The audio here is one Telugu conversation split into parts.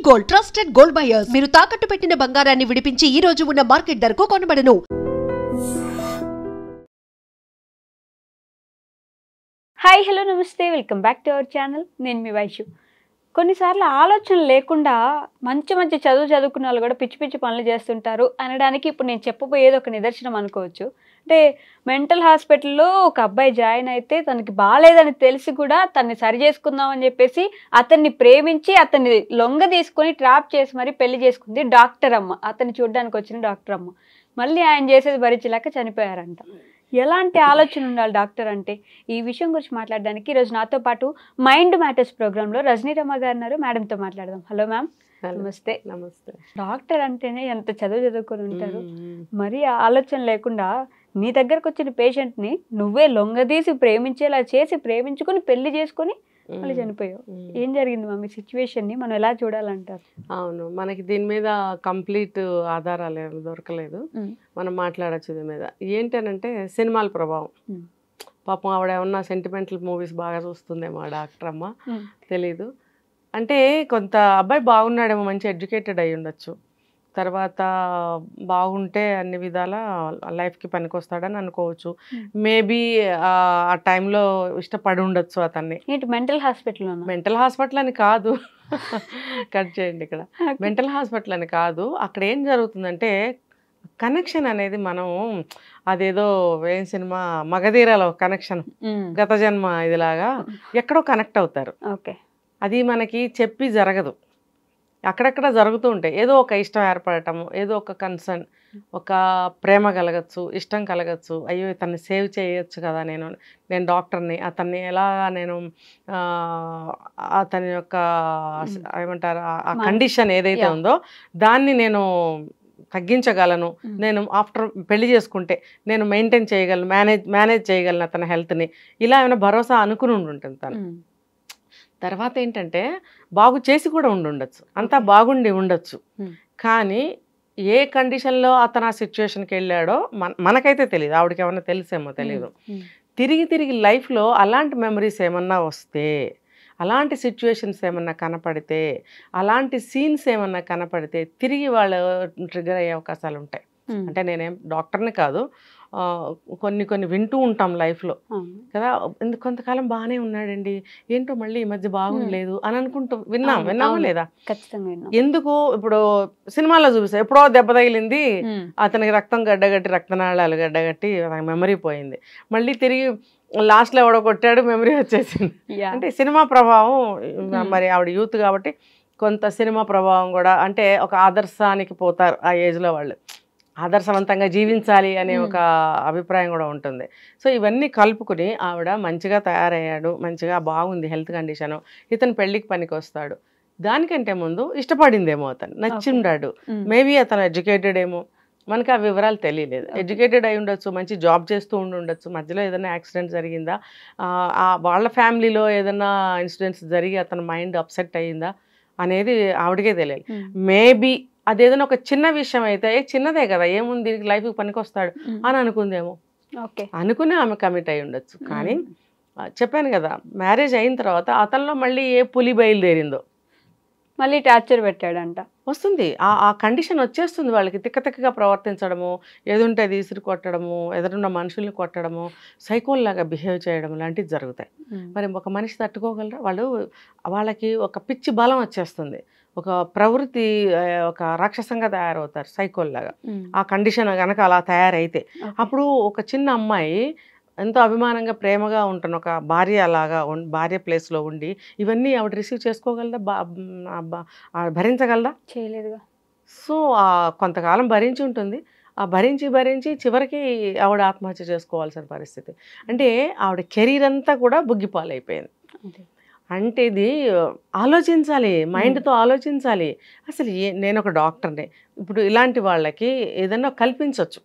గోల్డ్ ట్రస్టెడ్ గోల్డ్ బయర్స్ మీరు తాకట్టు పెట్టిన బంగారాన్ని విడిపించి ఈ రోజు ఉన్న మార్కెట్ ధరకు కొనబడను. హాయ్ హలో నమస్తే, welcome back to our channel. నేను మీ వైషు. కొన్నిసార్లు ఆలోచన లేకుండా మంచి మంచి చదువుకున్న వాళ్ళు కూడా పిచ్చి పిచ్చి పనులు చేస్తుంటారు అనడానికి ఇప్పుడు నేను చెప్పబోయేది ఒక నిదర్శనం అనుకోవచ్చు. అంటే మెంటల్ హాస్పిటల్లో ఒక అబ్బాయి జాయిన్ అయితే తనకి బాగాలేదని తెలిసి కూడా తన్ని సరి చేసుకుందామని చెప్పేసి అతన్ని ప్రేమించి అతన్ని లొంగ తీసుకొని ట్రాప్ చేసి మరి పెళ్లి చేసుకుంది డాక్టర్ అమ్మ. అతన్ని చూడడానికి వచ్చిన డాక్టర్ అమ్మ మళ్ళీ ఆయన చేసేది భరించలేక చనిపోయారంట. ఎలాంటి ఆలోచన ఉండాలి డాక్టర్ అంటే? ఈ విషయం గురించి మాట్లాడడానికి ఈరోజు నాతో పాటు మైండ్ మ్యాటర్స్ ప్రోగ్రాంలో రజనీ రమ గారు ఉన్నారు. మేడంతో మాట్లాడదాం. Hello ma'am. నమస్తే. నమస్తే. డాక్టర్ అంటేనే ఎంత చదువుకొని ఉంటారు, మరి ఆలోచన లేకుండా నీ దగ్గరకు వచ్చిన పేషెంట్ని నువ్వే లొంగదీసి ప్రేమించేలా చేసి ప్రేమించుకొని పెళ్లి చేసుకొని మళ్ళీ చనిపోయావు. ఏం జరిగింది మమ్మీ? సిచ్యువేషన్ని మనం ఎలా చూడాలంటారు? అవును, మనకి దీని మీద కంప్లీట్ ఆధారాలు ఏమి దొరకలేదు. మనం మాట్లాడచ్చు దీని మీద. ఏంటనంటే సినిమాల ప్రభావం. పాపం ఆవిడ ఏమన్నా సెంటిమెంటల్ మూవీస్ బాగా చూస్తుందేమో ఆ డాక్టర్ అమ్మ, తెలీదు. అంటే కొంత అబ్బాయి బాగున్నాడేమో, మంచి ఎడ్యుకేటెడ్ అయి ఉండొచ్చు, తర్వాత బాగుంటే అన్ని విధాల లైఫ్కి పనికొస్తాడని అనుకోవచ్చు. మేబీ ఆ టైంలో ఇష్టపడి ఉండొచ్చు అతన్ని. మెంటల్ హాస్పిటల్ మెంటల్ హాస్పిటల్ అని కాదు, కట్ చేయండి ఇక్కడ. మెంటల్ హాస్పిటల్ అని కాదు. అక్కడ ఏం జరుగుతుందంటే కనెక్షన్ అనేది, మనం అదేదో ఏం సినిమా మగధీరాలో కనెక్షన్, గత జన్మ ఇదిలాగా ఎక్కడో కనెక్ట్ అవుతారు. ఓకే, అది మనకి చెప్పి జరగదు, అక్కడక్కడ జరుగుతూ ఉంటాయి. ఏదో ఒక ఇష్టం ఏర్పడటము, ఏదో ఒక కన్సర్న్, ఒక ప్రేమ కలగచ్చు, ఇష్టం కలగచ్చు. అయ్యో ఇతన్ని సేవ్ చేయొచ్చు కదా, నేను డాక్టర్ని, అతన్ని ఎలా నేను అతని యొక్క ఏమంటారు ఆ కండిషన్ ఏదైతే ఉందో దాన్ని నేను తగ్గించగలను, నేను ఆఫ్టర్ పెళ్లి చేసుకుంటే నేను మెయింటైన్ చేయగలను, మేనేజ్ చేయగలను అతని హెల్త్ని, ఇలా ఏమైనా భరోసా అనుకుని ఉంటుంది తను. తర్వాత ఏంటంటే బాగు చేసి కూడా ఉండొచ్చు, అంతా బాగుండి ఉండొచ్చు. కానీ ఏ కండిషన్లో అతను ఆ సిచ్యువేషన్కి వెళ్ళాడో మనకైతే తెలియదు, ఆవిడకి ఏమన్నా తెలిసేమో తెలియదు. తిరిగి లైఫ్లో అలాంటి మెమరీస్ ఏమన్నా వస్తే, అలాంటి సిచ్యువేషన్స్ ఏమన్నా కనపడితే, అలాంటి సీన్స్ ఏమన్నా కనపడితే తిరిగి వాళ్ళు ట్రిగర్ అయ్యే అవకాశాలు ఉంటాయి. అంటే నేనేం డాక్టర్ని కాదు, కొన్ని వింటూ ఉంటాం లైఫ్లో కదా. కొంతకాలం బాగానే ఉన్నాడండి, ఏంటో మళ్ళీ ఈ మధ్య బాగుండలేదు అని అనుకుంటూ విన్నామా లేదా? ఖచ్చితంగా. ఎందుకు? ఇప్పుడు సినిమాలో చూపిస్తా, ఎప్పుడో దెబ్బ తగిలింది, అతనికి రక్తం గడ్డగట్టి, రక్తనాళాలు గడ్డగట్టి మెమరీ పోయింది, మళ్ళీ తిరిగి లాస్ట్లో ఎవడో కొట్టాడు, మెమరీ వచ్చేసింది. అంటే సినిమా ప్రభావం. మరి ఆవిడ యూత్ కాబట్టి కొంత సినిమా ప్రభావం కూడా, అంటే ఒక ఆదర్శానికి పోతారు ఆ ఏజ్లో వాళ్ళు, ఆదర్శవంతంగా జీవించాలి అనే ఒక అభిప్రాయం కూడా ఉంటుంది. సో ఇవన్నీ కలుపుకుని ఆవిడ మంచిగా తయారయ్యాడు, మంచిగా బాగుంది హెల్త్ కండిషను, ఇతను పెళ్ళికి పనికి వస్తాడు. దానికంటే ముందు ఇష్టపడిందేమో, అతను నచ్చిండాడు, మేబీ అతను ఎడ్యుకేటెడ్ ఏమో, మనకి ఆ వివరాలు తెలియలేదు. ఎడ్యుకేటెడ్ అయి ఉండొచ్చు, మంచి జాబ్ చేస్తూ ఉండొచ్చు, మధ్యలో ఏదైనా యాక్సిడెంట్ జరిగిందా, వాళ్ళ ఫ్యామిలీలో ఏదైనా ఇన్సిడెంట్స్ జరిగి అతని మైండ్ అప్సెట్ అయ్యిందా అనేది ఆవిడకే తెలియాలి. మేబీ అదేదైనా ఒక చిన్న విషయం అయితే చిన్నదే కదా, ఏముంది దీనికి లైఫ్కి పనికి వస్తాడు అని అనుకుందేమో, అనుకుని ఆమె కమిట్ అయి ఉండొచ్చు. కానీ చెప్పాను కదా, మ్యారేజ్ అయిన తర్వాత అతనిలో మళ్ళీ ఏ పులి బయలుదేరిందో, మళ్ళీ టార్చర్ పెట్టాడంట. వస్తుంది ఆ కండిషన్ వచ్చేస్తుంది వాళ్ళకి. తిక్కగా ప్రవర్తించడము, ఏదుంటే అది ఇసురు కొట్టడము, ఎదురున్న మనుషుల్ని కొట్టడము, సైకోల్లాగా బిహేవ్ చేయడం లాంటివి జరుగుతాయి. మరి ఒక మనిషి తట్టుకోగలరా? వాళ్ళకి ఒక పిచ్చి బలం వచ్చేస్తుంది, ఒక ప్రవృత్తి, ఒక రాక్షసంగా తయారవుతారు సైకోల్లాగా. ఆ కండిషన్ కనుక అలా తయారైతే అప్పుడు ఒక చిన్న అమ్మాయి ఎంతో అభిమానంగా ప్రేమగా ఉంటున్న ఒక భార్య లాగా భార్య ప్లేస్లో ఉండి ఇవన్నీ ఆవిడ రిసీవ్ చేసుకోగలదా, భరించగలదా? చేయలేదుగా. సో కొంతకాలం భరించి ఉంటుంది, ఆ భరించి చివరికి ఆవిడ ఆత్మహత్య చేసుకోవాల్సిన పరిస్థితి. అంటే ఆవిడ కెరీర్ అంతా కూడా బుగ్గిపాలైపోయింది. అంటే ఇది ఆలోచించాలి, మైండ్తో ఆలోచించాలి. అసలు నేను ఒక డాక్టర్ని, ఇప్పుడు ఇలాంటి వాళ్ళకి ఏదన్నా కల్పించవచ్చు,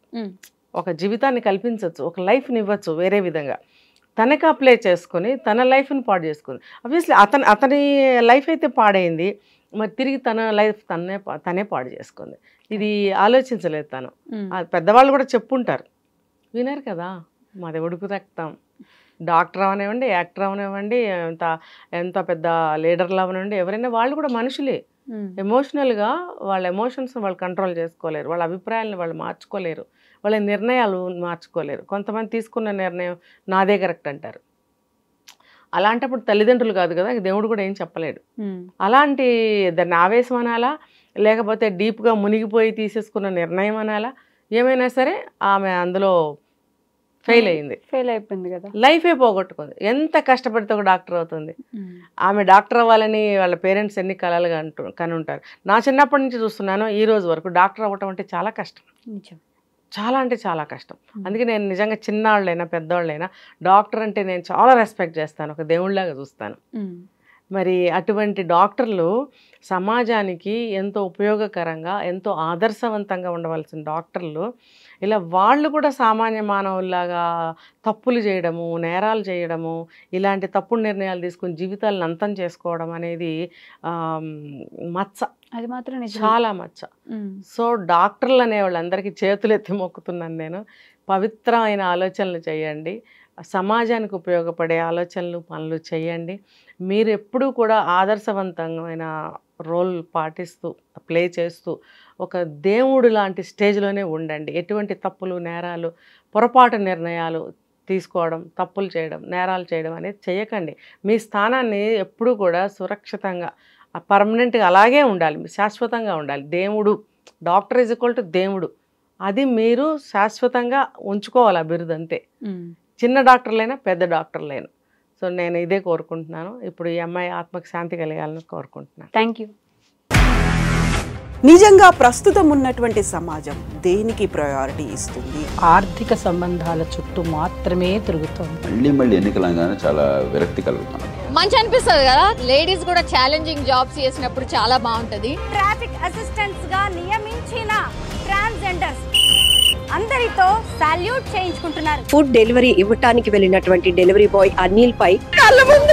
ఒక జీవితాన్ని కల్పించవచ్చు, ఒక లైఫ్ని ఇవ్వచ్చు వేరే విధంగా. తనకి అప్లై చేసుకొని తన లైఫ్ని పాడు చేసుకుంది. ఆబ్వియస్లీ అతని లైఫ్ అయితే పాడైంది, మరి తిరిగి తన లైఫ్ తనే పాడు చేసుకుంది. ఇది ఆలోచించలేదు తను. పెద్దవాళ్ళు కూడా చెప్పుంటారు, వినరు కదా. మాది ఉడుకు రక్తం, డాక్టర్ అవనివ్వండి, యాక్టర్ అవనివ్వండి, ఎంత పెద్ద లీడర్లు అవనివ్వండి, ఎవరైనా వాళ్ళు కూడా మనుషులే. ఎమోషనల్గా వాళ్ళ ఎమోషన్స్ వాళ్ళు కంట్రోల్ చేసుకోలేరు, వాళ్ళ అభిప్రాయాలను వాళ్ళు మార్చుకోలేరు, వాళ్ళ నిర్ణయాలు మార్చుకోలేరు. కొంతమంది తీసుకున్న నిర్ణయం నాదే కరెక్ట్ అంటారు. అలాంటప్పుడు తల్లిదండ్రులు కాదు కదా, దేవుడు కూడా ఏం చెప్పలేడు. అలాంటి దాన్ని ఆవేశం అనాలా, లేకపోతే డీప్గా మునిగిపోయి తీసేసుకున్న నిర్ణయం అనాలా, ఏమైనా సరే ఆమె అందులో ఫెయిల్ అయిపోయింది కదా, లైఫే పోగొట్టుకుంది. ఎంత కష్టపడితే ఒక డాక్టర్ అవుతుంది. ఆమె డాక్టర్ అవ్వాలని వాళ్ళ పేరెంట్స్ ఎన్ని కలలుగా కని ఉంటారు. నా చిన్నప్పటి నుంచి చూస్తున్నాను ఈ రోజు వరకు డాక్టర్ అవ్వటం అంటే చాలా కష్టం, చాలా అంటే చాలా కష్టం. అందుకే నేను నిజంగా చిన్నవాళ్ళైనా పెద్దవాళ్ళైనా డాక్టర్ అంటే నేను చాలా రెస్పెక్ట్ చేస్తాను, ఒక దేవుళ్ళలాగా చూస్తాను. మరి అటువంటి డాక్టర్లు సమాజానికి ఎంతో ఉపయోగకరంగా ఎంతో ఆదర్శవంతంగా ఉండవలసిన డాక్టర్లు ఇలా వాళ్ళు కూడా సామాన్య మానవుల్లాగా తప్పులు చేయడము, నేరాలు చేయడము, ఇలాంటి తప్పుడు నిర్ణయాలు తీసుకుని జీవితాలను అంతం చేసుకోవడం అనేది మచ్చ, అది మాత్రం చాలా మచ్చ. సో డాక్టర్లు అనే వాళ్ళందరికీ చేతులు ఎత్తి మొక్కుతున్నాను నేను. పవిత్రమైన ఆలోచనలు చేయండి, సమాజానికి ఉపయోగపడే ఆలోచనలు పనులు చేయండి. మీరు ఎప్పుడూ కూడా ఆదర్శవంతమైన రోల్ పాటిస్తూ ప్లే చేస్తూ ఒక దేవుడు లాంటి స్టేజ్లోనే ఉండండి. ఎటువంటి తప్పులు నేరాలు పొరపాటు నిర్ణయాలు తీసుకోవడం, తప్పులు చేయడం, నేరాలు చేయడం అనేది చేయకండి. మీ స్థానాన్ని ఎప్పుడూ కూడా సురక్షితంగా పర్మనెంట్గా అలాగే ఉండాలి, శాశ్వతంగా ఉండాలి. దేవుడు, డాక్టర్ ఈజ్ ఈక్వల్ టు దేవుడు, అది మీరు శాశ్వతంగా ఉంచుకోవాలి ఆ బిరుదు అంతే. చిన్న డాక్టర్లైనా పెద్ద డాక్టర్లైనా. సో నేను ఇదే కోరుకుంటున్నాను. ఇప్పుడు ఈ అమ్మాయి ఆత్మకు శాంతి కలిగాలని కోరుకుంటున్నాను. Thank you. నిజంగా ప్రస్తుతం ఉన్నటువంటి సమాజం దేనికి ప్రయారిటీ ఇస్తుంది? ఆర్థిక సంబంధాల చుట్టూ మాత్రమే తిరుగుతుంది. మళ్ళీ ఎన్నికలంగానే చాలా విరక్తి కలుగుతాను. మంచి అనిపిస్తుంది కదా, లేడీస్ కూడా ఛాలెంజింగ్ జాబ్స్ చేసినప్పుడు చాలా బాగుంటది. ట్రాఫిక్ అసిస్టెంట్స్ గా నియమించిన ట్రాన్స్జెండర్స్ అందరితో సాల్యూట్ చేయించుకుంటున్నారు. ఫుడ్ డెలివరీ ఇవ్వటానికి వెళ్ళినటువంటి డెలివరీ బాయ్ అనిల్ పై కళ్ళ ముందు